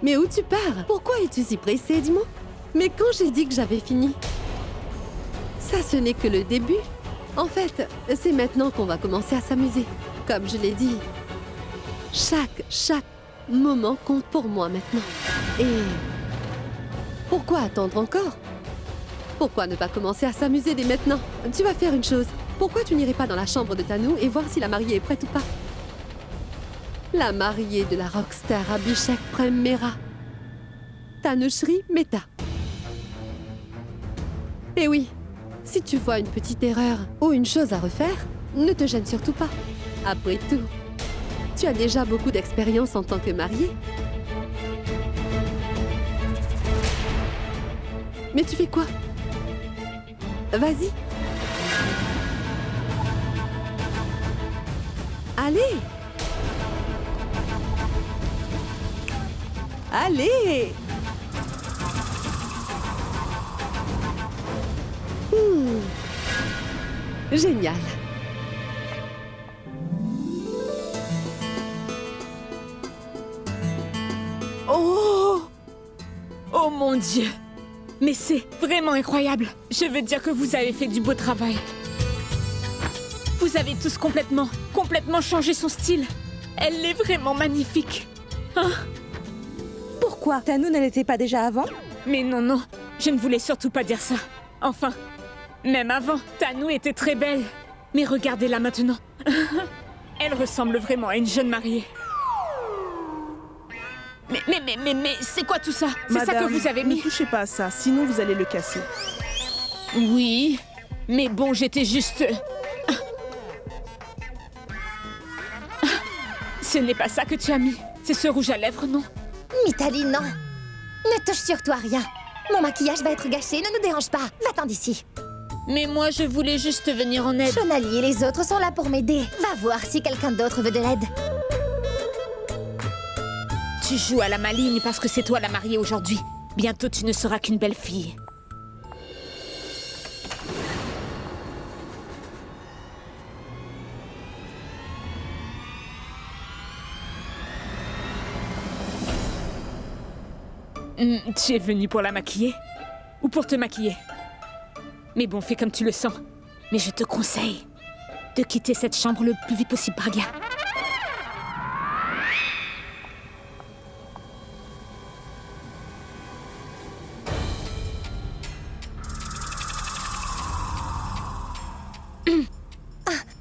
Mais où tu pars? Pourquoi es-tu si pressée, dis-moi? Mais quand j'ai dit que j'avais fini? Ça, ce n'est que le début. En fait, c'est maintenant qu'on va commencer à s'amuser. Comme je l'ai dit, chaque moment compte pour moi maintenant. Et pourquoi attendre encore? Pourquoi ne pas commencer à s'amuser dès maintenant? Tu vas faire une chose. Pourquoi tu n'irais pas dans la chambre de Tanu et voir si la mariée est prête ou pas? La mariée de la rockstar Abhishek Prem-Mehra. Tanushri Mehta. Et oui, si tu vois une petite erreur ou une chose à refaire, ne te gêne surtout pas. Après tout, tu as déjà beaucoup d'expérience en tant que mariée. Mais tu fais quoi? Vas-y. Allez! Allez! Génial. Oh! Oh mon Dieu! Mais c'est vraiment incroyable! Je veux dire que vous avez fait du beau travail. Vous avez tous complètement changé son style. Elle est vraiment magnifique. Hein? Pourquoi? Tanu ne l'était pas déjà avant? Mais non, je ne voulais surtout pas dire ça. Enfin, même avant, Tanu était très belle. Mais regardez-la maintenant. Elle ressemble vraiment à une jeune mariée. Mais c'est quoi tout ça? C'est ça que vous avez mis? Ne touchez pas à ça, sinon vous allez le casser. Oui, mais bon, j'étais juste... Ce n'est pas ça que tu as mis. C'est ce rouge à lèvres, non? Mithali, non. Ne touche surtout à rien. Mon maquillage va être gâché, ne nous dérange pas. Va-t'en d'ici. Mais moi, je voulais juste venir en aide. Shonali et les autres sont là pour m'aider. Va voir si quelqu'un d'autre veut de l'aide. Tu joues à la maligne parce que c'est toi la mariée aujourd'hui. Bientôt, tu ne seras qu'une belle fille. Tu es venue pour la maquiller? Ou pour te maquiller? Mais bon, fais comme tu le sens. Mais je te conseille de quitter cette chambre le plus vite possible, Pragya.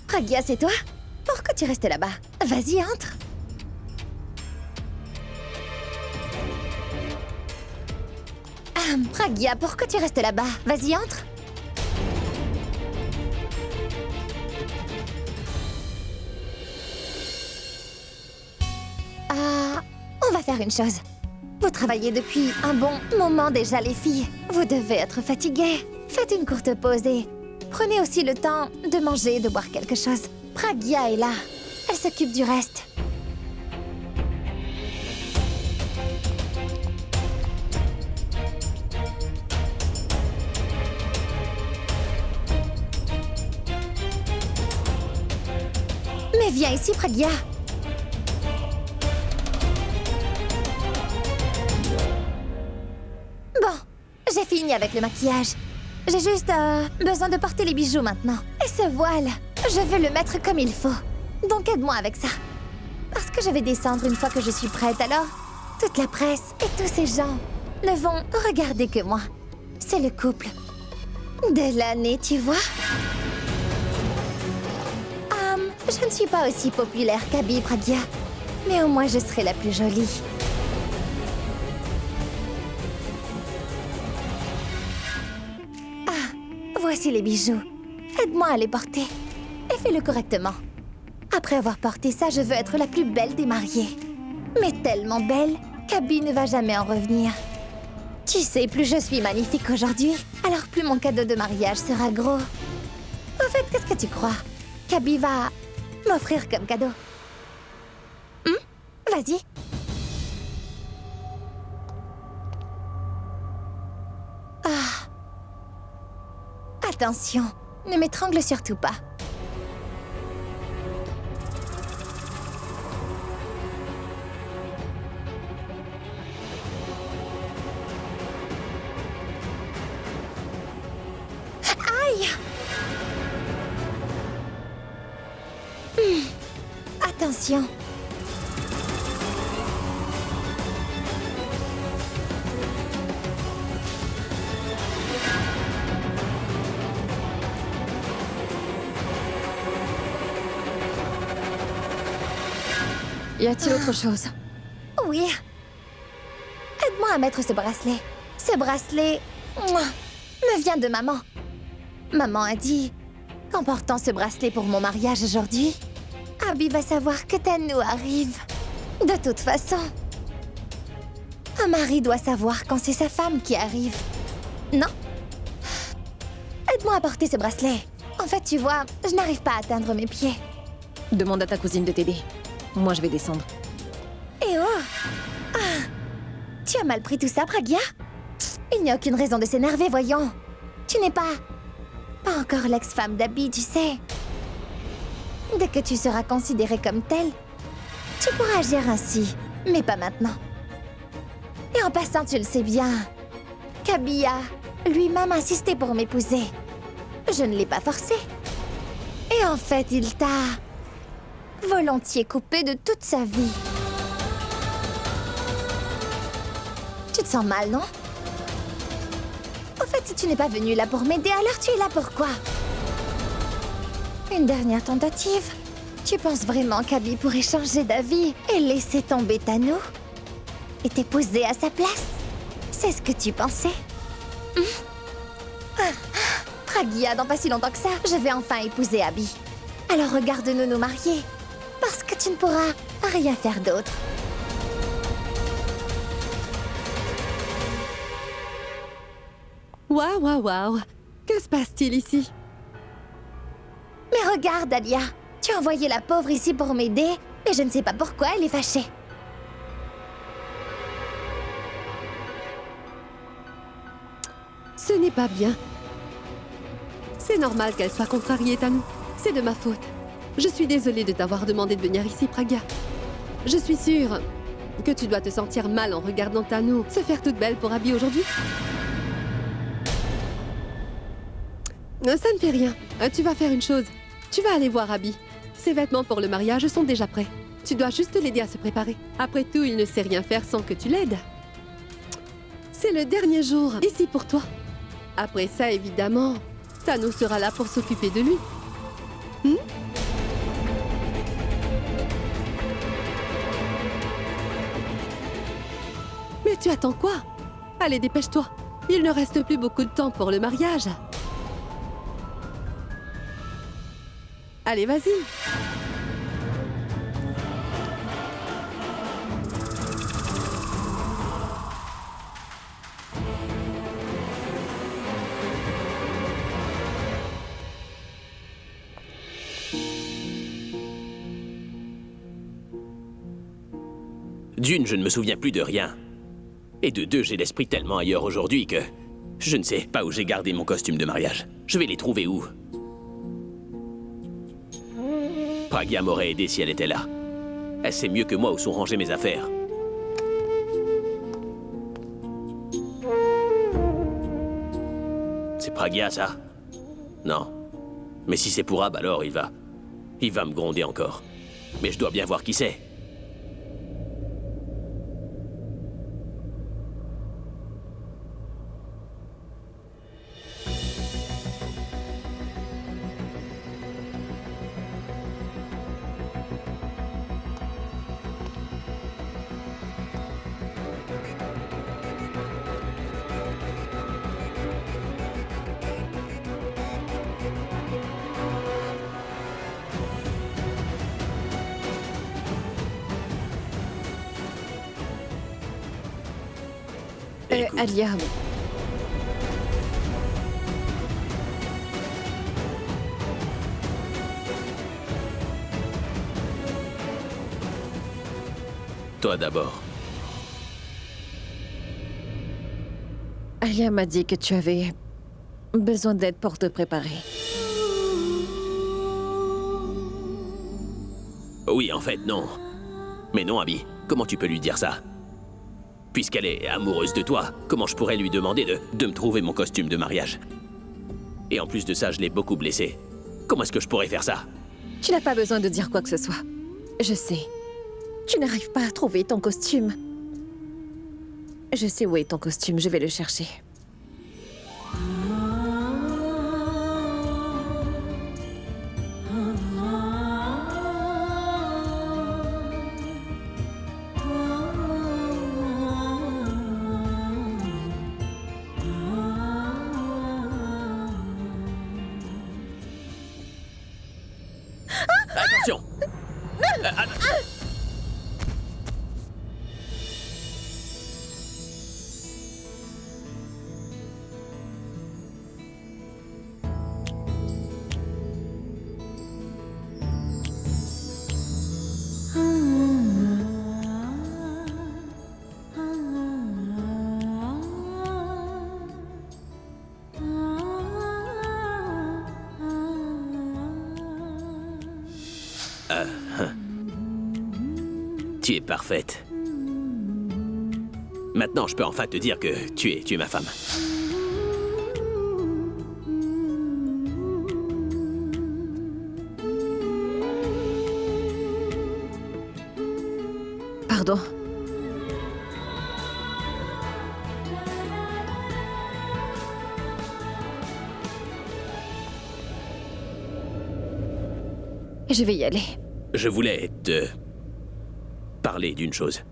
Pragya, c'est toi? Pourquoi tu restes là-bas? Vas-y, entre. Pragya, pourquoi tu restes là-bas? Vas-y, entre. On va faire une chose. Vous travaillez depuis un bon moment déjà, les filles. Vous devez être fatiguées. Faites une courte pause et prenez aussi le temps de manger et de boire quelque chose. Pragya est là. Elle s'occupe du reste. Mais viens ici, Pragya. Bon, j'ai fini avec le maquillage. J'ai juste besoin de porter les bijoux maintenant. Et ce voile, je veux le mettre comme il faut. Donc aide-moi avec ça. Parce que je vais descendre une fois que je suis prête, alors toute la presse et tous ces gens ne vont regarder que moi. C'est le couple de l'année, tu vois? Je ne suis pas aussi populaire qu'Abhi, Pragya. Mais au moins, je serai la plus jolie. Voici les bijoux. Aide-moi à les porter. Et fais-le correctement. Après avoir porté ça, je veux être la plus belle des mariées. Mais tellement belle qu'Abhi ne va jamais en revenir. Tu sais, plus je suis magnifique aujourd'hui, alors plus mon cadeau de mariage sera gros. Au fait, qu'est-ce que tu crois? Qu'Abhi va m'offrir comme cadeau? Vas-y. Attention, ne m'étrangle surtout pas. Attention. Y a-t-il autre chose? Oui. Aide-moi à mettre ce bracelet. Ce bracelet me vient de maman. Maman a dit qu'en portant ce bracelet pour mon mariage aujourd'hui, Abby va savoir que Tanou arrive. De toute façon, un mari doit savoir quand c'est sa femme qui arrive. Non? Aide-moi à porter ce bracelet. En fait, tu vois, je n'arrive pas à atteindre mes pieds. Demande à ta cousine de t'aider. Moi, je vais descendre. Eh oh! Ah! Tu as mal pris tout ça, Pragya? Il n'y a aucune raison de s'énerver, voyons. Tu n'es pas encore l'ex-femme d'Abby, tu sais. Dès que tu seras considérée comme telle, tu pourras agir ainsi, mais pas maintenant. Et en passant, tu le sais bien, qu'Abby a lui-même insisté pour m'épouser. Je ne l'ai pas forcé. Et en fait, il t'a volontiers coupé de toute sa vie. Tu te sens mal, non? Au fait, si tu n'es pas venu là pour m'aider, alors tu es là pour quoi? Une dernière tentative? Tu penses vraiment qu'Abby pourrait changer d'avis et laisser tomber Tanou? Et t'épouser à sa place? C'est ce que tu pensais? Pragya, dans pas si longtemps que ça, je vais enfin épouser Abby. Alors regarde-nous nous marier, parce que tu ne pourras rien faire d'autre. Waouh, waouh, waouh. Que se passe-t-il ici? Mais regarde, Alia, tu as envoyé la pauvre ici pour m'aider, et je ne sais pas pourquoi elle est fâchée. Ce n'est pas bien. C'est normal qu'elle soit contrariée, Tanou. C'est de ma faute. Je suis désolée de t'avoir demandé de venir ici, Pragya. Je suis sûre que tu dois te sentir mal en regardant Tanou se faire toute belle pour Abby aujourd'hui. Ça ne fait rien. Tu vas faire une chose. Tu vas aller voir Abby. Ses vêtements pour le mariage sont déjà prêts. Tu dois juste l'aider à se préparer. Après tout, il ne sait rien faire sans que tu l'aides. C'est le dernier jour ici pour toi. Après ça, évidemment, Tanou sera là pour s'occuper de lui. Mais tu attends quoi? Allez, dépêche-toi. Il ne reste plus beaucoup de temps pour le mariage. Allez, vas-y. D'une, je ne me souviens plus de rien. Et de deux, j'ai l'esprit tellement ailleurs aujourd'hui que... je ne sais pas où j'ai gardé mon costume de mariage. Je vais les trouver où? Pragya m'aurait aidé si elle était là. Elle sait mieux que moi où sont rangées mes affaires. C'est Pragya, ça? Non. Mais si c'est pour Ab, alors il va me gronder encore. Mais je dois bien voir qui c'est. Écoute. Alia... Toi d'abord. Alia m'a dit que tu avais besoin d'aide pour te préparer. Oui, en fait, non. Mais non, Abby, comment tu peux lui dire ça? Puisqu'elle est amoureuse de toi, comment je pourrais lui demander de me trouver mon costume de mariage? Et en plus de ça, je l'ai beaucoup blessée. Comment est-ce que je pourrais faire ça? Tu n'as pas besoin de dire quoi que ce soit. Je sais. Tu n'arrives pas à trouver ton costume. Je sais où est ton costume, je vais le chercher. Attention! Tu es parfaite. Maintenant, je peux enfin te dire que tu es ma femme. Pardon. Je vais y aller. Je voulais te parler d'une chose.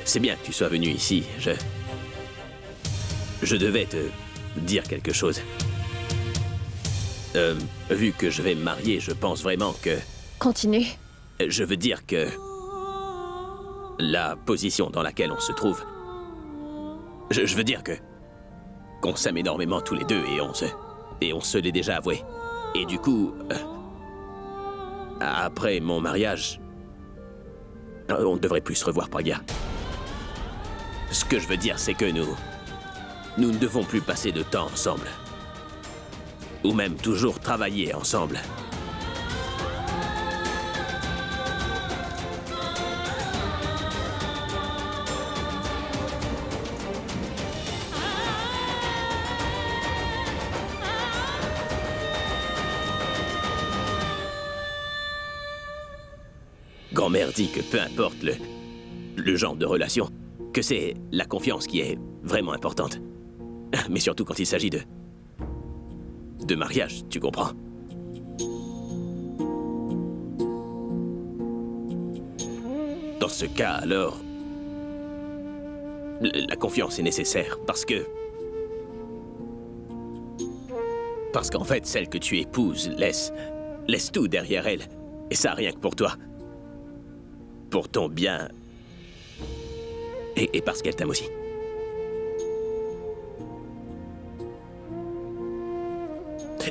C'est bien que tu sois venu ici. Je devais te dire quelque chose. Vu que je vais me marier, je pense vraiment que... Continue. Je veux dire que... la position dans laquelle on se trouve... Je veux dire que... qu'on s'aime énormément tous les deux et on se l'est déjà avoué. Et du coup... après mon mariage... on ne devrait plus se revoir, Pragya. Ce que je veux dire, c'est que nous ne devons plus passer de temps ensemble. Ou même toujours travailler ensemble. Grand-mère dit que peu importe le genre de relation, que c'est la confiance qui est vraiment importante. Mais surtout quand il s'agit de mariage, tu comprends? Dans ce cas, alors... la confiance est nécessaire, parce qu'en fait, celle que tu épouses laisse tout derrière elle. Et ça, rien que pour toi. Pour ton bien. Et parce qu'elle t'aime aussi.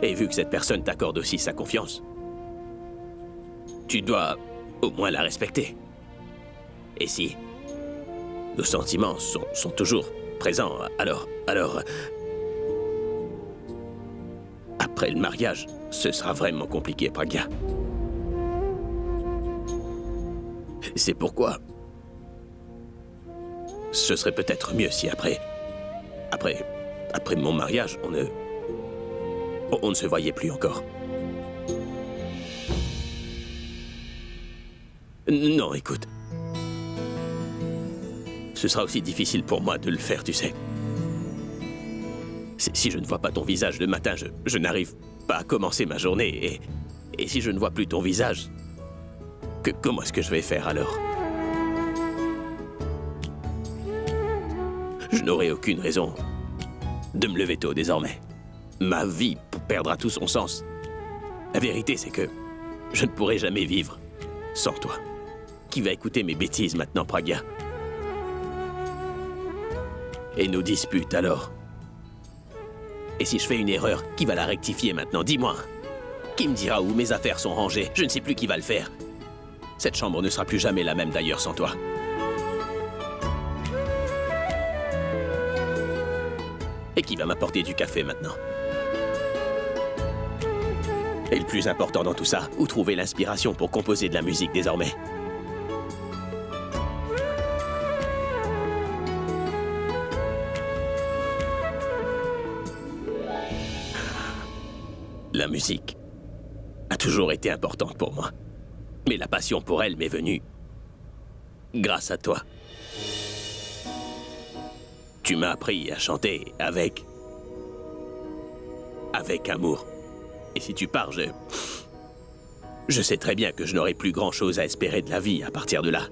Et vu que cette personne t'accorde aussi sa confiance, tu dois au moins la respecter. Et si nos sentiments sont toujours présents, alors... après le mariage, ce sera vraiment compliqué, Pragya. C'est pourquoi... ce serait peut-être mieux si après mon mariage, on ne se voyait plus encore. Non, écoute. Ce sera aussi difficile pour moi de le faire, tu sais. Si je ne vois pas ton visage le matin, je n'arrive pas à commencer ma journée. Et si je ne vois plus ton visage, comment est-ce que je vais faire alors? Je n'aurai aucune raison de me lever tôt désormais. Ma vie perdra tout son sens. La vérité, c'est que je ne pourrai jamais vivre sans toi. Qui va écouter mes bêtises maintenant, Pragya? Et nos disputes, alors? Et si je fais une erreur, qui va la rectifier maintenant? Dis-moi. Qui me dira où mes affaires sont rangées? Je ne sais plus qui va le faire. Cette chambre ne sera plus jamais la même d'ailleurs sans toi. Et qui va m'apporter du café maintenant? Et le plus important dans tout ça, où trouver l'inspiration pour composer de la musique désormais? La musique a toujours été importante pour moi. Mais la passion pour elle m'est venue grâce à toi. Tu m'as appris à chanter avec amour. Et si tu pars, je sais très bien que je n'aurai plus grand-chose à espérer de la vie à partir de là.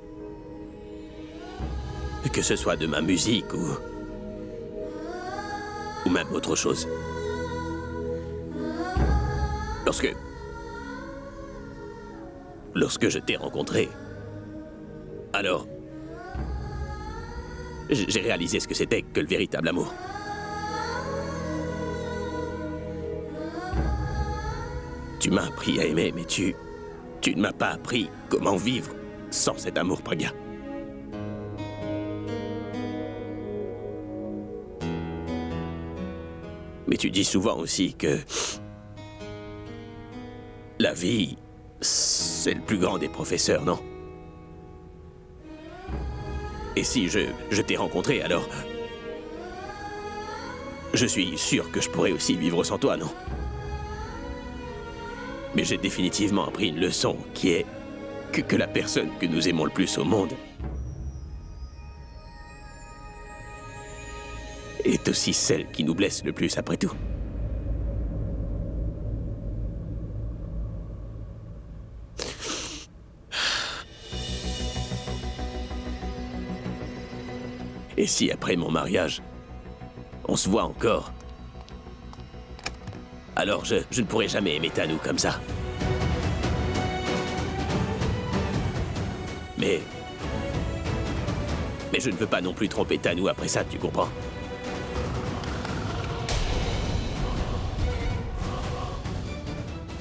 Que ce soit de ma musique ou même autre chose. Lorsque je t'ai rencontré, alors j'ai réalisé ce que c'était que le véritable amour. Tu m'as appris à aimer, mais tu ne m'as pas appris comment vivre sans cet amour, Pragya. Mais tu dis souvent aussi que la vie, c'est le plus grand des professeurs, non? Et si je t'ai rencontré, alors je suis sûr que je pourrais aussi vivre sans toi, non? Mais j'ai définitivement appris une leçon qui est que la personne que nous aimons le plus au monde est aussi celle qui nous blesse le plus après tout. Et si après mon mariage, on se voit encore, alors je ne pourrai jamais aimer Tanou comme ça. Mais je ne veux pas non plus tromper Tanou après ça, tu comprends?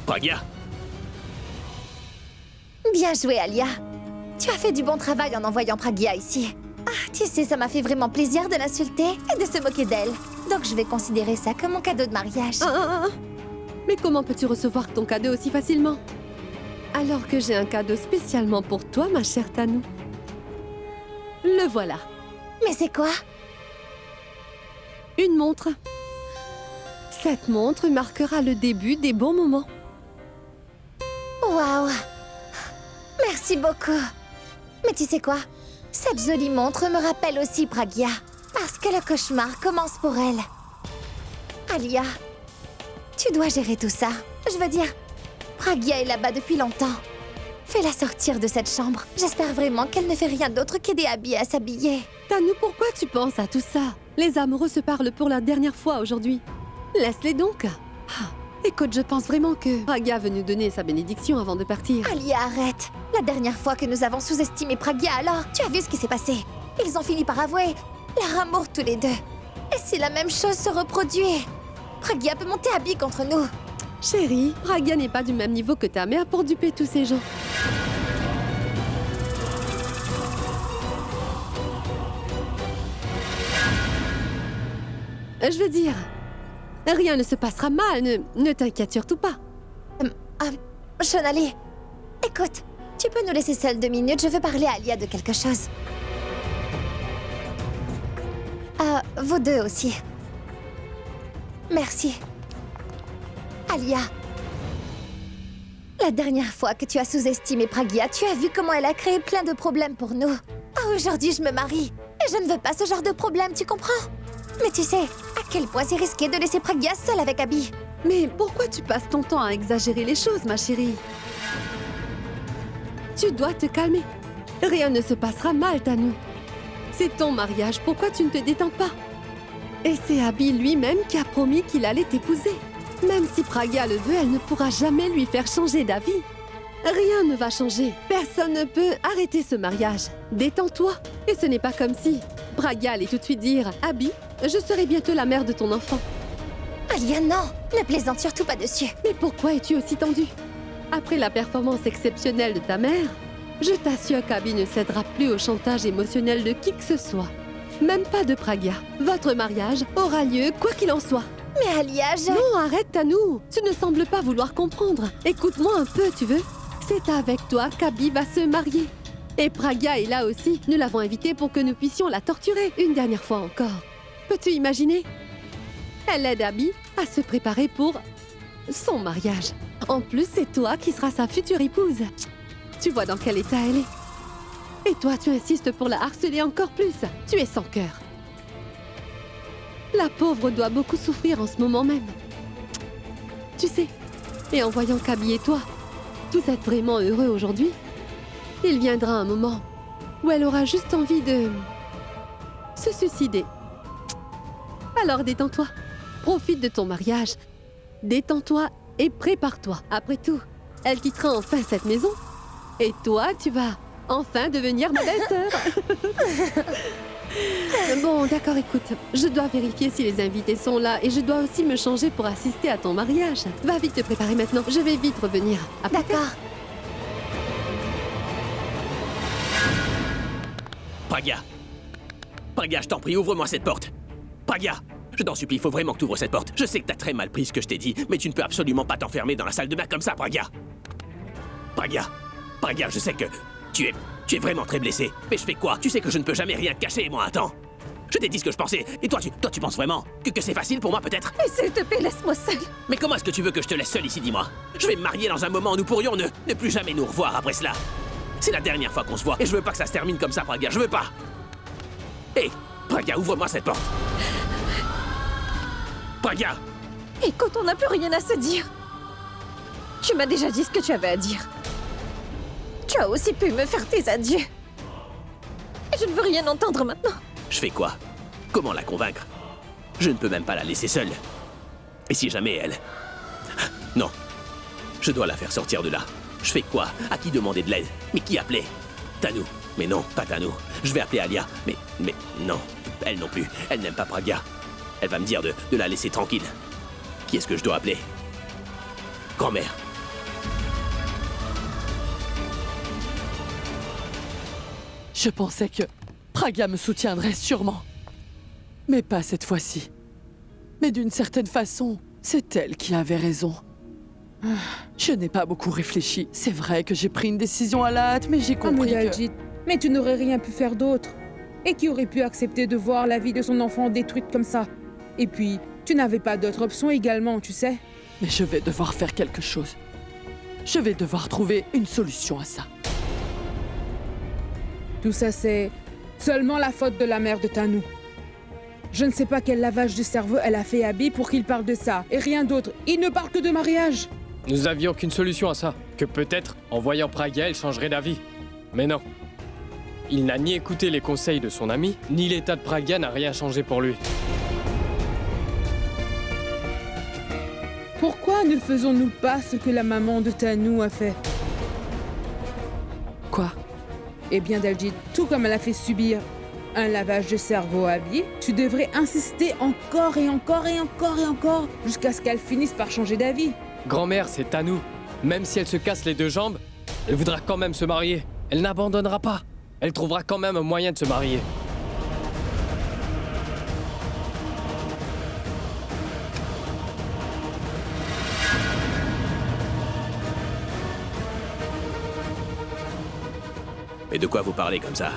Pragya! Bien joué, Alia. Tu as fait du bon travail en envoyant Pragya ici. Ah, tu sais, ça m'a fait vraiment plaisir de l'insulter et de se moquer d'elle. Donc je vais considérer ça comme mon cadeau de mariage. Mais comment peux-tu recevoir ton cadeau aussi facilement? Alors que j'ai un cadeau spécialement pour toi, ma chère Tanou. Le voilà. Mais c'est quoi? Une montre. Cette montre marquera le début des bons moments. Waouh! Merci beaucoup. Mais tu sais quoi? Cette jolie montre me rappelle aussi Pragya. Parce que le cauchemar commence pour elle. Alia, tu dois gérer tout ça. Je veux dire, Pragya est là-bas depuis longtemps. Fais-la sortir de cette chambre. J'espère vraiment qu'elle ne fait rien d'autre qu'aider Abby à s'habiller. Tanou, pourquoi tu penses à tout ça? Les amoureux se parlent pour la dernière fois aujourd'hui. Laisse-les donc. Écoute, je pense vraiment que Pragya veut nous donner sa bénédiction avant de partir. Alia, arrête. La dernière fois que nous avons sous-estimé Pragya, alors, tu as vu ce qui s'est passé? Ils ont fini par avouer leur amour tous les deux. Et si la même chose se reproduit, Pragya peut monter Abby contre nous. Chérie, Pragya n'est pas du même niveau que ta mère pour duper tous ces gens. Je veux dire, rien ne se passera mal, ne t'inquiète surtout pas. Shonali, écoute, tu peux nous laisser seuls 2 minutes, je veux parler à Alia de quelque chose. Vous deux aussi. Merci. Alia, la dernière fois que tu as sous-estimé Pragya, tu as vu comment elle a créé plein de problèmes pour nous. Aujourd'hui, je me marie. Et je ne veux pas ce genre de problème, tu comprends? Mais tu sais, à quel point c'est risqué de laisser Pragya seule avec Abby. Mais pourquoi tu passes ton temps à exagérer les choses, ma chérie? Tu dois te calmer. Rien ne se passera mal, Tanou. C'est ton mariage, pourquoi tu ne te détends pas? Et c'est Abby lui-même qui a promis qu'il allait t'épouser. Même si Pragya le veut, elle ne pourra jamais lui faire changer d'avis. Rien ne va changer. Personne ne peut arrêter ce mariage. Détends-toi. Et ce n'est pas comme si Pragya allait tout de suite dire « Abby, je serai bientôt la mère de ton enfant. » Alia, non! Ne plaisante surtout pas dessus. Mais pourquoi es-tu aussi tendue? Après la performance exceptionnelle de ta mère, je t'assure qu'Abby ne cédera plus au chantage émotionnel de qui que ce soit. Même pas de Pragya. Votre mariage aura lieu quoi qu'il en soit. Mais Alia, je... Non, arrête, Tanou. Tu ne sembles pas vouloir comprendre. Écoute-moi un peu, tu veux? C'est avec toi qu'Abby va se marier. Et Pragya est là aussi. Nous l'avons invitée pour que nous puissions la torturer une dernière fois encore. Peux-tu imaginer? Elle aide Abby à se préparer pour son mariage. En plus, c'est toi qui seras sa future épouse. Tu vois dans quel état elle est. Et toi, tu insistes pour la harceler encore plus. Tu es sans cœur. La pauvre doit beaucoup souffrir en ce moment même. Tu sais, et en voyant qu'Abby et toi, vous êtes vraiment heureux aujourd'hui, il viendra un moment où elle aura juste envie de se suicider. Alors détends-toi. Profite de ton mariage. Détends-toi et prépare-toi. Après tout, elle quittera enfin cette maison. Et toi, tu vas enfin devenir ma belle-sœur. Bon, d'accord, écoute. Je dois vérifier si les invités sont là et je dois aussi me changer pour assister à ton mariage. Va vite te préparer maintenant. Je vais vite revenir. D'accord. Pragya! Pragya, je t'en prie, ouvre-moi cette porte! Pragya! Je t'en supplie, il faut vraiment que tu ouvres cette porte. Je sais que t'as très mal pris ce que je t'ai dit, mais tu ne peux absolument pas t'enfermer dans la salle de bain comme ça, Pragya! Pragya! Pragya, je sais que tu es vraiment très blessé. Mais je fais quoi? Tu sais que je ne peux jamais rien te cacher, moi, attends! Je t'ai dit ce que je pensais, et toi, tu penses vraiment que c'est facile pour moi, peut-être? Mais s'il te plaît, laisse-moi seule. Mais comment est-ce que tu veux que je te laisse seule ici, dis-moi? Je vais me marier dans un moment où nous pourrions ne plus jamais nous revoir après cela. C'est la dernière fois qu'on se voit, et je veux pas que ça se termine comme ça, Pragya, je veux pas! Hé, Pragya, ouvre-moi cette porte! Pragya! Écoute, on n'a plus rien à se dire. Tu m'as déjà dit ce que tu avais à dire. Tu as aussi pu me faire tes adieux. Et je ne veux rien entendre maintenant. Je fais quoi? Comment la convaincre? Je ne peux même pas la laisser seule. Et si jamais elle... Non. Je dois la faire sortir de là. Je fais quoi? À qui demander de l'aide? Mais qui appeler? Tanou. Mais non, pas Tanou. Je vais appeler Alia. Mais non. Elle non plus. Elle n'aime pas Pragya. Elle va me dire de la laisser tranquille. Qui est-ce que je dois appeler? Grand-mère. Je pensais que Pragya me soutiendrait sûrement. Mais pas cette fois-ci. Mais d'une certaine façon, c'est elle qui avait raison. Je n'ai pas beaucoup réfléchi. C'est vrai que j'ai pris une décision à la hâte, mais j'ai compris que... Daljit, mais tu n'aurais rien pu faire d'autre. Et qui aurait pu accepter de voir la vie de son enfant détruite comme ça? Et puis, tu n'avais pas d'autre option également, tu sais. Mais je vais devoir faire quelque chose. Je vais devoir trouver une solution à ça. Tout ça, c'est seulement la faute de la mère de Tanou. Je ne sais pas quel lavage de cerveau elle a fait à Abby pour qu'il parle de ça, et rien d'autre. Il ne parle que de mariage. Nous avions qu'une solution à ça. Que peut-être, en voyant Pragya, elle changerait d'avis. Mais non. Il n'a ni écouté les conseils de son ami, ni l'état de Pragya n'a rien changé pour lui. Pourquoi ne faisons-nous pas ce que la maman de Tanou a fait? Quoi? Eh bien, Daljit, tout comme elle a fait subir un lavage de cerveau à Abby, tu devrais insister encore et encore et encore et encore jusqu'à ce qu'elle finisse par changer d'avis. Grand-mère, c'est à nous. Même si elle se casse les deux jambes, elle voudra quand même se marier. Elle n'abandonnera pas. Elle trouvera quand même un moyen de se marier. Mais de quoi vous parlez comme ça?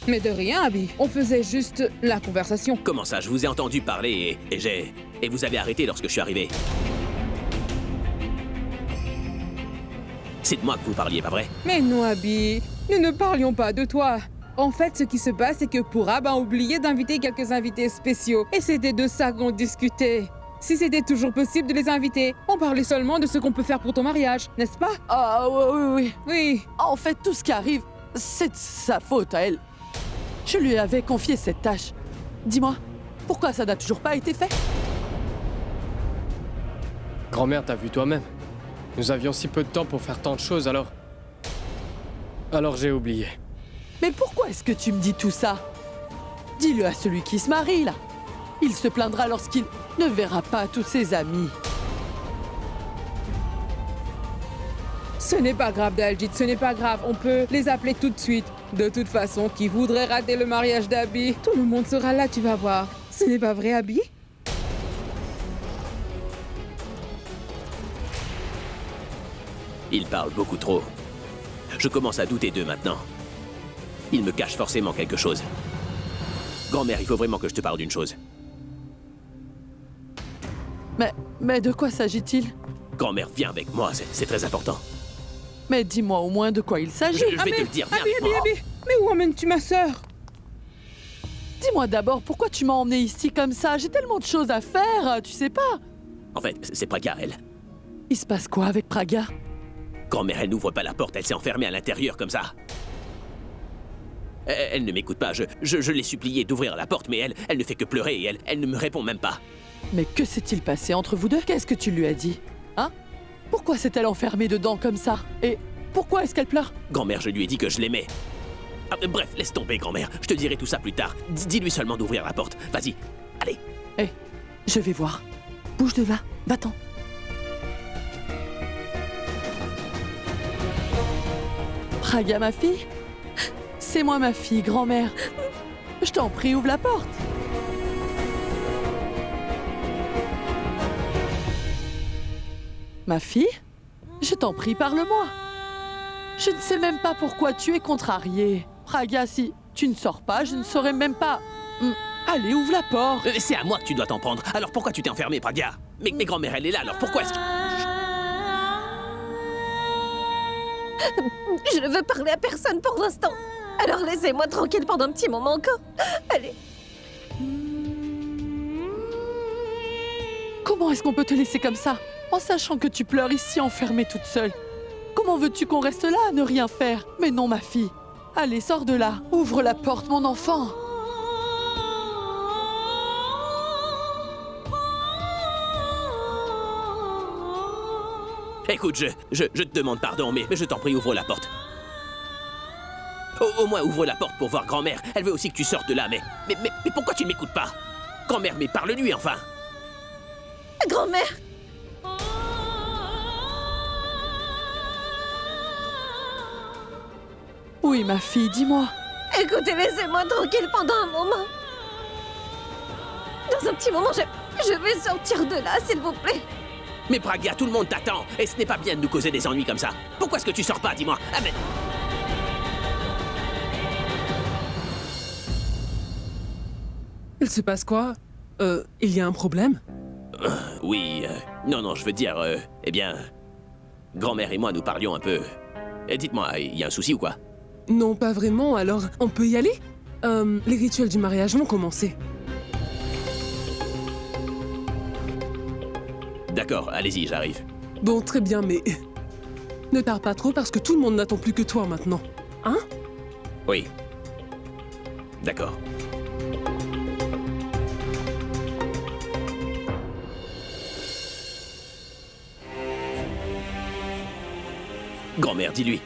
Mais de rien, Abby. On faisait juste la conversation. Comment ça? Je vous ai entendu parler et vous avez arrêté lorsque je suis arrivé. C'est de moi que vous parliez, pas vrai? Mais non, Abby. Nous ne parlions pas de toi. En fait, ce qui se passe, c'est que Purab a oublié d'inviter quelques invités spéciaux. Et c'était de ça qu'on discutait. Si c'était toujours possible de les inviter, on parlait seulement de ce qu'on peut faire pour ton mariage, n'est-ce pas? Ah oui. Oui. En fait, tout ce qui arrive, c'est de sa faute à elle. Je lui avais confié cette tâche. Dis-moi, pourquoi ça n'a toujours pas été fait? Grand-mère, t'as vu toi-même. Nous avions si peu de temps pour faire tant de choses, alors... Alors j'ai oublié. Mais pourquoi est-ce que tu me dis tout ça? Dis-le à celui qui se marie, là. Il se plaindra lorsqu'il ne verra pas tous ses amis. Ce n'est pas grave, Daljit, ce n'est pas grave. On peut les appeler tout de suite. De toute façon, qui voudrait rater le mariage d'Abby? Tout le monde sera là, tu vas voir. Ce n'est pas vrai, Abby? Ils parlent beaucoup trop. Je commence à douter d'eux maintenant. Ils me cachent forcément quelque chose. Grand-mère, il faut vraiment que je te parle d'une chose. Mais de quoi s'agit-il? Grand-mère, viens avec moi, c'est très important. Mais dis-moi au moins de quoi il s'agit. Je vais te le dire, viens Abby, avec moi. Abby, mais où emmènes-tu ma sœur? Dis-moi d'abord pourquoi tu m'as emmené ici comme ça. J'ai tellement de choses à faire, tu sais pas. En fait, c'est Praga, elle. Il se passe quoi avec Praga? Grand-mère, elle n'ouvre pas la porte, elle s'est enfermée à l'intérieur comme ça. Elle ne m'écoute pas, je l'ai supplié d'ouvrir la porte, mais elle ne fait que pleurer et elle ne me répond même pas. Mais que s'est-il passé entre vous deux? Qu'est-ce que tu lui as dit? Hein? Pourquoi s'est-elle enfermée dedans comme ça? Et pourquoi est-ce qu'elle pleure? Grand-mère, je lui ai dit que je l'aimais. Ah, bref, laisse tomber, grand-mère. Je te dirai tout ça plus tard. Dis-lui seulement d'ouvrir la porte. Vas-y, allez. Hé, je vais voir. Bouge de là, va-t'en. Praga, ma fille? C'est moi, ma fille, grand-mère. Je t'en prie, ouvre la porte. Ma fille? Je t'en prie, parle-moi. Je ne sais même pas pourquoi tu es contrariée. Praga, si tu ne sors pas, je ne saurais même pas... Allez, ouvre la porte. C'est à moi que tu dois t'en prendre. Alors pourquoi tu t'es enfermé, Praga? Mais grand-mère, elle est là, alors pourquoi est-ce que... Je ne veux parler à personne pour l'instant. Alors laissez-moi tranquille pendant un petit moment encore. Allez. Comment est-ce qu'on peut te laisser comme ça, en sachant que tu pleures ici enfermée toute seule? Comment veux-tu qu'on reste là à ne rien faire? Mais non, ma fille. Allez, sors de là. Ouvre la porte, mon enfant. Écoute, je te demande pardon, mais je t'en prie, ouvre la porte. Au moins, ouvre la porte pour voir grand-mère. Elle veut aussi que tu sortes de là, mais pourquoi tu ne m'écoutes pas? Grand-mère, mais parle-lui, enfin. Grand-mère. Oui, ma fille, dis-moi. Écoutez, laissez-moi tranquille pendant un moment. Dans un petit moment, je vais sortir de là, s'il vous plaît. Mais Praga, tout le monde t'attend, et ce n'est pas bien de nous causer des ennuis comme ça. Pourquoi est-ce que tu sors pas, dis-moi? Ah mais... Il se passe quoi? Il y a un problème? Oui, non, je veux dire, eh bien... Grand-mère et moi, nous parlions un peu... Dites-moi, il y a un souci ou quoi? Non, pas vraiment, alors on peut y aller? Les rituels du mariage vont commencer. D'accord, allez-y, j'arrive. Bon, très bien, mais... Ne tarde pas trop parce que tout le monde n'attend plus que toi maintenant. Hein? Oui. D'accord. Grand-mère, dis-lui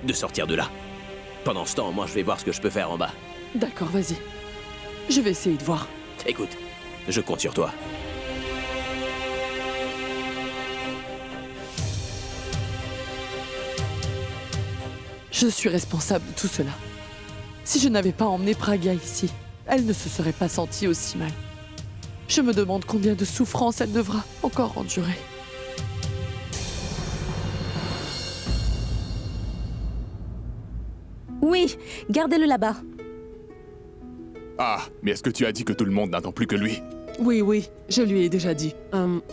de sortir de là. Pendant ce temps, moi, je vais voir ce que je peux faire en bas. D'accord, vas-y. Je vais essayer de voir. Écoute, je compte sur toi. Je suis responsable de tout cela. Si je n'avais pas emmené Praga ici, elle ne se serait pas sentie aussi mal. Je me demande combien de souffrances elle devra encore endurer. Oui, gardez-le là-bas. Ah, mais est-ce que tu as dit que tout le monde n'attend plus que lui? Oui, je lui ai déjà dit.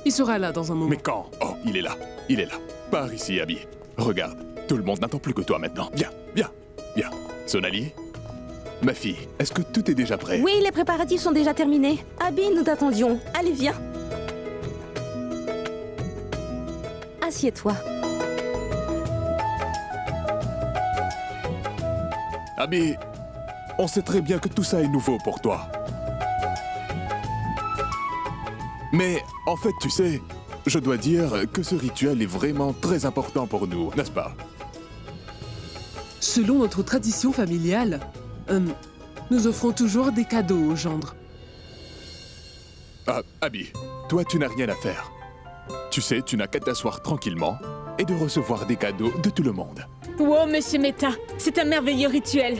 Il sera là dans un moment. Mais quand? Oh, il est là. Par ici, Abby. Regarde, tout le monde n'attend plus que toi maintenant. Viens. Sonali? Ma fille, est-ce que tout est déjà prêt? Oui, les préparatifs sont déjà terminés. Abby, nous t'attendions. Allez, viens. Assieds-toi. Abby, on sait très bien que tout ça est nouveau pour toi. Mais, en fait, tu sais, je dois dire que ce rituel est vraiment très important pour nous, n'est-ce pas? Selon notre tradition familiale, nous offrons toujours des cadeaux au gendre. Ah, Abby, toi, tu n'as rien à faire. Tu sais, tu n'as qu'à t'asseoir tranquillement et de recevoir des cadeaux de tout le monde. Wow, Monsieur Meta, c'est un merveilleux rituel.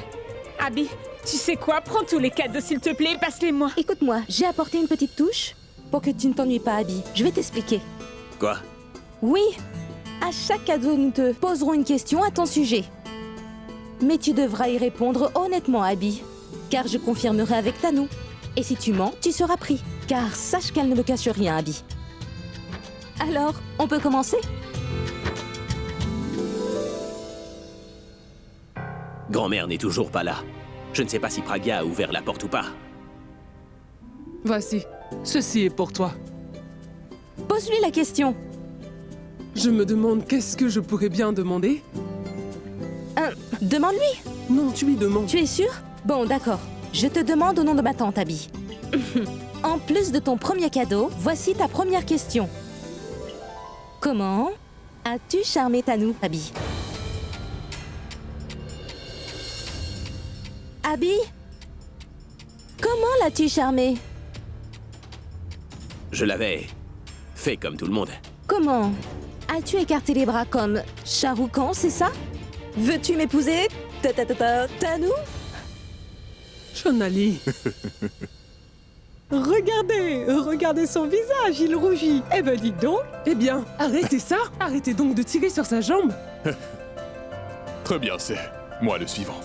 Abby, tu sais quoi? Prends tous les cadeaux, s'il te plaît, et passe-les-moi. Écoute-moi, j'ai apporté une petite touche pour que tu ne t'ennuies pas, Abby. Je vais t'expliquer. Quoi? Oui, à chaque cadeau, nous te poserons une question à ton sujet. Mais tu devras y répondre honnêtement, Abby, car je confirmerai avec Tanou. Et si tu mens, tu seras pris, car sache qu'elle ne me cache rien, Abby. Alors, on peut commencer? Grand-mère n'est toujours pas là. Je ne sais pas si Pragya a ouvert la porte ou pas. Voici, ceci est pour toi. Pose-lui la question. Je me demande qu'est-ce que je pourrais bien demander? Demande-lui. Non, tu lui demandes. Tu es sûr? Bon, d'accord. Je te demande au nom de ma tante, Abby. En plus de ton premier cadeau, voici ta première question. Comment as-tu charmé Tanou, Abby? Abby? Comment l'as-tu charmé? Je l'avais fait comme tout le monde. Comment? As-tu écarté les bras comme Shah Rukh Khan, c'est ça? Veux-tu m'épouser, Tanou? Shonali. Regardez son visage, il rougit. Eh ben dites donc. Eh bien, arrêtez ça. Arrêtez donc de tirer sur sa jambe. Très bien, c'est moi le suivant.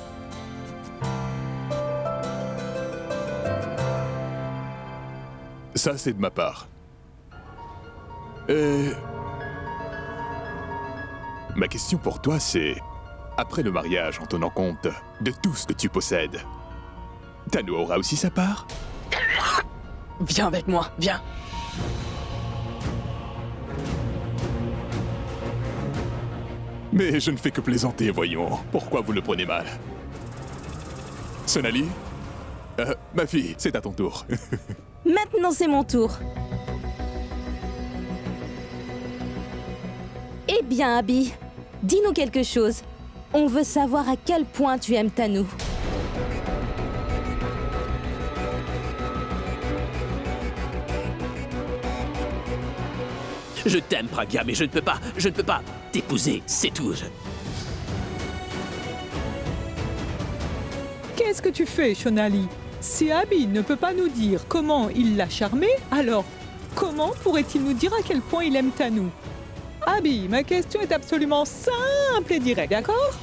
Ça, c'est de ma part. Ma question pour toi, c'est... Après le mariage, en tenant compte de tout ce que tu possèdes, Tanou aura aussi sa part? Viens avec moi, viens. Mais je ne fais que plaisanter, voyons. Pourquoi vous le prenez mal? Sonali? Ma fille, c'est à ton tour. Maintenant, c'est mon tour. Eh bien, Abby, dis-nous quelque chose. On veut savoir à quel point tu aimes Tanou. Je t'aime, Pragya, mais je ne peux pas t'épouser, c'est tout. Qu'est-ce que tu fais, Shonali? Si Abby ne peut pas nous dire comment il l'a charmé, alors comment pourrait-il nous dire à quel point il aime Tanou? Abby, ma question est absolument simple et directe, d'accord?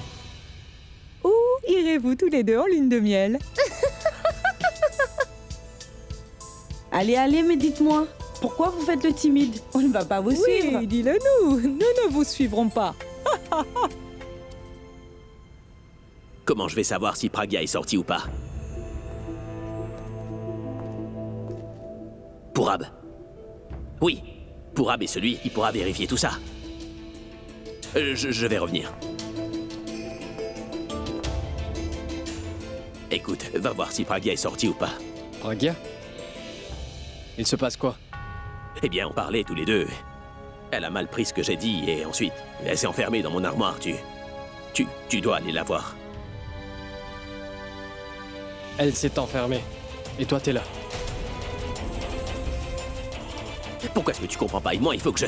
Où irez-vous tous les deux en lune de miel? Allez, mais dites-moi, pourquoi vous faites le timide? On ne va pas vous suivre. Oui, dis-le-nous, nous ne vous suivrons pas. Comment je vais savoir si Pragya est sorti ou pas? Purab. Oui, Purab est celui qui pourra vérifier tout ça. Je vais revenir. Écoute, va voir si Pragya est sorti ou pas. Pragya? Il se passe quoi? Eh bien, on parlait tous les deux. Elle a mal pris ce que j'ai dit et ensuite, elle s'est enfermée dans mon armoire. Tu dois aller la voir. Elle s'est enfermée. Et toi, t'es là. Pourquoi est-ce que tu comprends pas? Et moi, il faut que je...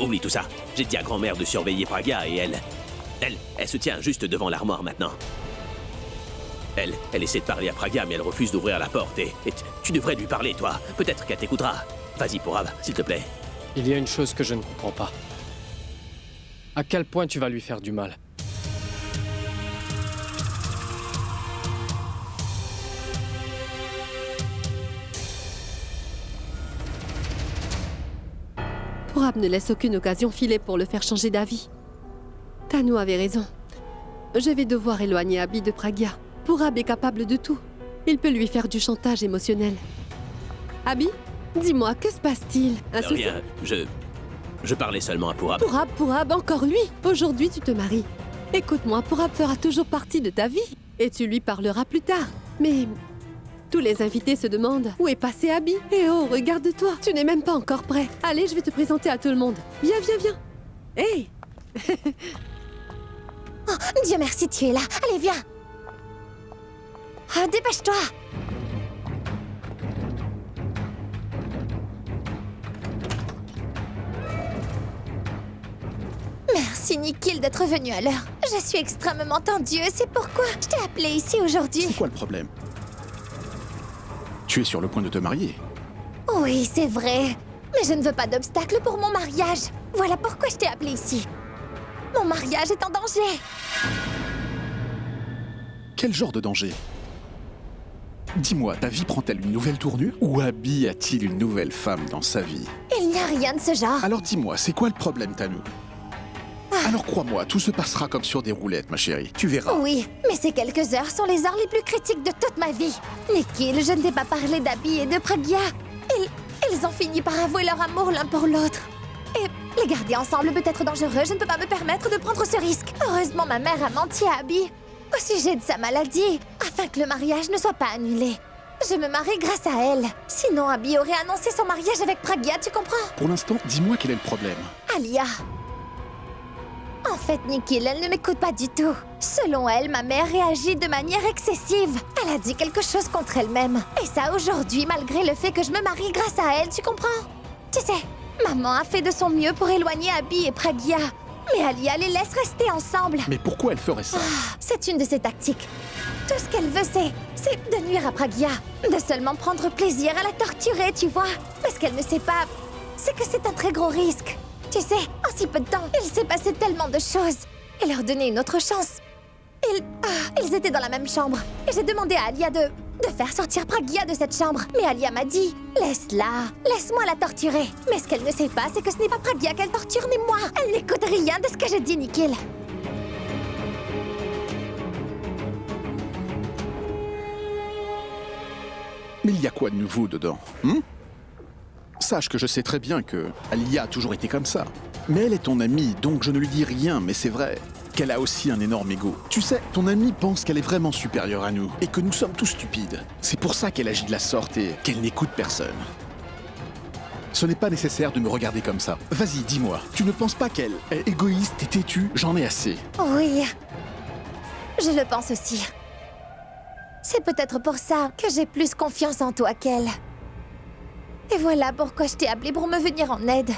oublie tout ça. J'ai dit à grand-mère de surveiller Pragya et elle se tient juste devant l'armoire maintenant. Elle essaie de parler à Pragya, mais elle refuse d'ouvrir la porte et tu devrais lui parler, toi. Peut-être qu'elle t'écoutera. Vas-y, Purab, s'il te plaît. Il y a une chose que je ne comprends pas. À quel point tu vas lui faire du mal? Purab ne laisse aucune occasion filer pour le faire changer d'avis. Tanou avait raison. Je vais devoir éloigner Abby de Pragya. Purab est capable de tout. Il peut lui faire du chantage émotionnel. Abby, dis-moi, que se passe-t-il? Un souci? Rien, je parlais seulement à Purab. Purab, encore lui. Aujourd'hui, tu te maries. Écoute-moi, Purab fera toujours partie de ta vie. Et tu lui parleras plus tard. Mais tous les invités se demandent où est passé Abby. Et oh, regarde-toi, tu n'es même pas encore prêt. Allez, je vais te présenter à tout le monde. Viens. Hey. Oh, Dieu merci, tu es là. Allez, viens. Ah, dépêche-toi. Merci, Merci Nikhil d'être venu à l'heure. Je suis extrêmement tendue et c'est pourquoi je t'ai appelé ici aujourd'hui. C'est quoi le problème? Tu es sur le point de te marier. Oui, c'est vrai. Mais je ne veux pas d'obstacle pour mon mariage. Voilà pourquoi je t'ai appelé ici. Mon mariage est en danger. Quel genre de danger? Dis-moi, ta vie prend-elle une nouvelle tournure? Ou Abby a-t-il une nouvelle femme dans sa vie? Il n'y a rien de ce genre. Alors dis-moi, c'est quoi le problème, Tanu? Alors crois-moi, tout se passera comme sur des roulettes, ma chérie. Tu verras. Oui, mais ces quelques heures sont les heures les plus critiques de toute ma vie. Nikhil, je ne t'ai pas parlé d'Abby et de Pragya. Ils ont fini par avouer leur amour l'un pour l'autre. Et les garder ensemble peut être dangereux, je ne peux pas me permettre de prendre ce risque. Heureusement, ma mère a menti à Abby au sujet de sa maladie, afin que le mariage ne soit pas annulé. Je me marie grâce à elle. Sinon, Abby aurait annoncé son mariage avec Pragya, tu comprends? Pour l'instant, dis-moi quel est le problème. Alia. En fait, Nikhil, elle ne m'écoute pas du tout. Selon elle, ma mère réagit de manière excessive. Elle a dit quelque chose contre elle-même. Et ça aujourd'hui, malgré le fait que je me marie grâce à elle, tu comprends? Tu sais, maman a fait de son mieux pour éloigner Abby et Pragya. Mais Alia les laisse rester ensemble. Mais pourquoi elle ferait ça? C'est une de ses tactiques. Tout ce qu'elle veut, c'est de nuire à Pragya. De seulement prendre plaisir à la torturer, tu vois. Mais ce qu'elle ne sait pas, c'est que c'est un très gros risque. Tu sais, en si peu de temps, il s'est passé tellement de choses. Et leur donner une autre chance. Ils étaient dans la même chambre. Et j'ai demandé à Alia de faire sortir Pragya de cette chambre. Mais Alia m'a dit, laisse-la, laisse-moi la torturer. Mais ce qu'elle ne sait pas, c'est que ce n'est pas Pragya qu'elle torture, mais moi. Elle n'écoute rien de ce que je dis, Nikhil. Mais il y a quoi de nouveau dedans? Sache que je sais très bien que Alia a toujours été comme ça. Mais elle est ton amie, donc je ne lui dis rien, mais c'est vrai qu'elle a aussi un énorme ego. Tu sais, ton amie pense qu'elle est vraiment supérieure à nous, et que nous sommes tous stupides. C'est pour ça qu'elle agit de la sorte et qu'elle n'écoute personne. Ce n'est pas nécessaire de me regarder comme ça. Vas-y, dis-moi, tu ne penses pas qu'elle est égoïste et têtue? J'en ai assez. Oui, je le pense aussi. C'est peut-être pour ça que j'ai plus confiance en toi qu'elle. Et voilà pourquoi je t'ai appelé pour me venir en aide.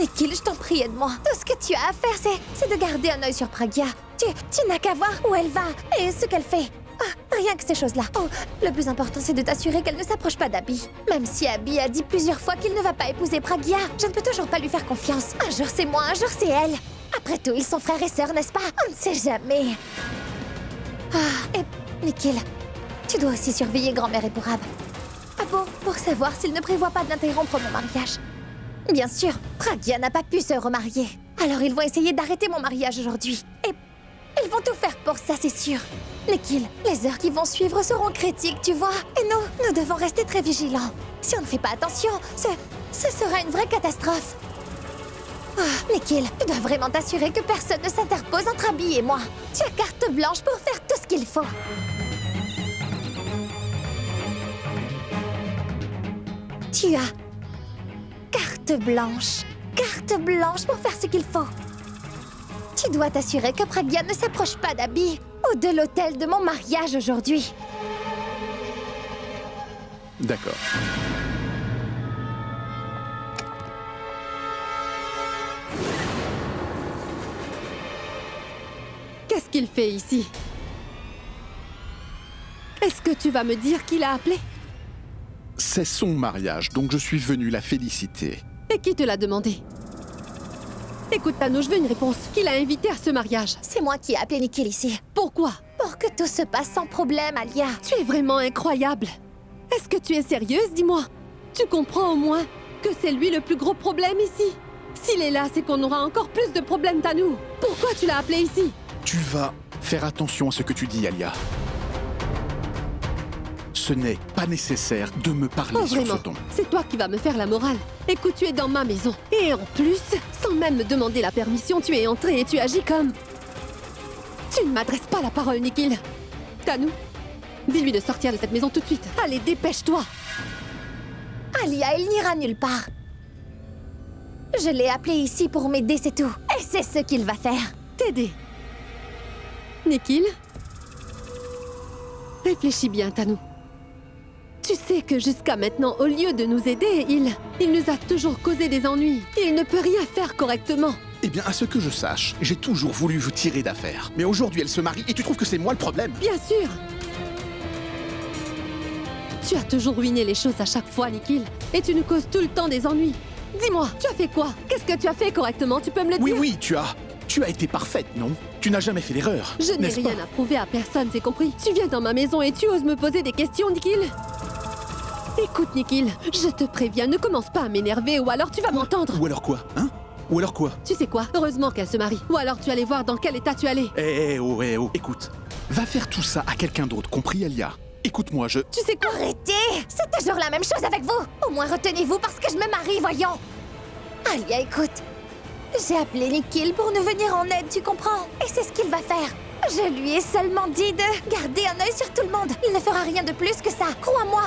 Nikhil, je t'en prie, aide-moi. Tout ce que tu as à faire, c'est de garder un œil sur Pragya. Tu n'as qu'à voir où elle va et ce qu'elle fait. Rien que ces choses-là. Oh, le plus important, c'est de t'assurer qu'elle ne s'approche pas d'Abby. Même si Abby a dit plusieurs fois qu'il ne va pas épouser Pragya, je ne peux toujours pas lui faire confiance. Un jour c'est moi, un jour c'est elle. Après tout, ils sont frères et sœurs, n'est-ce pas? On ne sait jamais. Et Nikhil, tu dois aussi surveiller grand-mère et Purab. Pour savoir s'il ne prévoit pas d'interrompre mon mariage. Bien sûr, Pragya n'a pas pu se remarier. Alors ils vont essayer d'arrêter mon mariage aujourd'hui. Et ils vont tout faire pour ça, c'est sûr. Nikhil, les heures qui vont suivre seront critiques, tu vois. Et nous devons rester très vigilants. Si on ne fait pas attention, ce sera une vraie catastrophe. Nikhil, tu dois vraiment t'assurer que personne ne s'interpose entre Abby et moi. Tu as carte blanche pour faire tout ce qu'il faut. Tu as carte blanche pour faire ce qu'il faut. Tu dois t'assurer que Pragya ne s'approche pas d'Abby ou de l'hôtel de mon mariage aujourd'hui. D'accord. Qu'est-ce qu'il fait ici? Est-ce que tu vas me dire qui l'a appelé? C'est son mariage, donc je suis venu la féliciter. Et qui te l'a demandé? Écoute, Tanu, je veux une réponse. Qui l'a invité à ce mariage? C'est moi qui ai appelé Nikhil ici. Pourquoi? Pour que tout se passe sans problème, Alia. Tu es vraiment incroyable. Est-ce que tu es sérieuse, dis-moi? Tu comprends au moins que c'est lui le plus gros problème ici? S'il est là, c'est qu'on aura encore plus de problèmes, Tanu. Pourquoi tu l'as appelé ici? Tu vas faire attention à ce que tu dis, Alia. Ce n'est pas nécessaire de me parler sur ce ton. C'est toi qui vas me faire la morale. Écoute, tu es dans ma maison. Et en plus, sans même me demander la permission, tu es entré et tu agis comme... Tu ne m'adresses pas la parole, Nikhil. Tanu, dis-lui de sortir de cette maison tout de suite. Allez, dépêche-toi. Alia, il n'ira nulle part. Je l'ai appelé ici pour m'aider, c'est tout. Et c'est ce qu'il va faire. T'aider? Nikhil? Réfléchis bien, Tanu. Tu sais que jusqu'à maintenant, au lieu de nous aider, il nous a toujours causé des ennuis. Il ne peut rien faire correctement. Eh bien, à ce que je sache, j'ai toujours voulu vous tirer d'affaire. Mais aujourd'hui, elle se marie et tu trouves que c'est moi le problème? Bien sûr. Tu as toujours ruiné les choses à chaque fois, Nikhil. Et tu nous causes tout le temps des ennuis. Dis-moi, tu as fait quoi? Qu'est-ce que tu as fait correctement? Tu peux me le dire? Oui, tu as été parfaite, non? Tu n'as jamais fait d'erreur. Je n'ai rien à prouver à personne, c'est compris? Tu viens dans ma maison et tu oses me poser des questions, Nikhil? Écoute, Nikhil, je te préviens, ne commence pas à m'énerver ou alors tu vas m'entendre. Ou alors quoi, hein? Ou alors quoi? Tu sais quoi? Heureusement qu'elle se marie. Ou alors tu allais voir dans quel état tu allais. Oh, écoute. Va faire tout ça à quelqu'un d'autre, compris, Alia? Écoute-moi, Tu sais quoi? Arrêtez! C'est toujours la même chose avec vous! Au moins retenez-vous parce que je me marie, voyons! Alia, écoute. J'ai appelé Nikhil pour nous venir en aide, tu comprends? Et c'est ce qu'il va faire. Je lui ai seulement dit de garder un œil sur tout le monde. Il ne fera rien de plus que ça, crois-moi!